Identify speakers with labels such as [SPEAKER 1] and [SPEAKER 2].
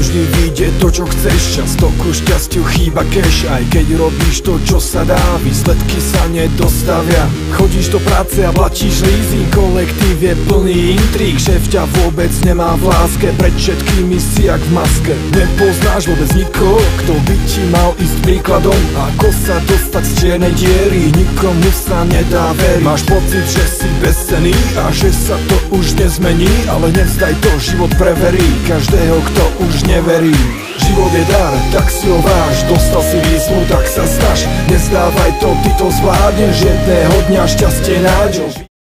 [SPEAKER 1] nevždy vyjde to, čo chceš. Často ku šťastiu chýba cash. Aj keď robíš to, čo sa dá, výsledky sa nedostavia. Chodíš do práce a platíš leasing, kolektív je plný intríg. Šéf ťa vôbec nemá v láske, pred všetkými si jak v maske. Nepoznáš vôbec nikoho, kto by ti mal ísť príkladom. Ako sa dostať z čiernej diery, nikomu sa nedá veriť. Máš pocit, že si bezcenný a že sa to už nezmení, ale nevzdaj to, život preverí každého, kto už neverí. Život je dar, tak si ho váž, dostal si výzvu, tak sa snaž. Nezdávaj to, ty to zvládneš, jedného dňa šťastie nájdeš.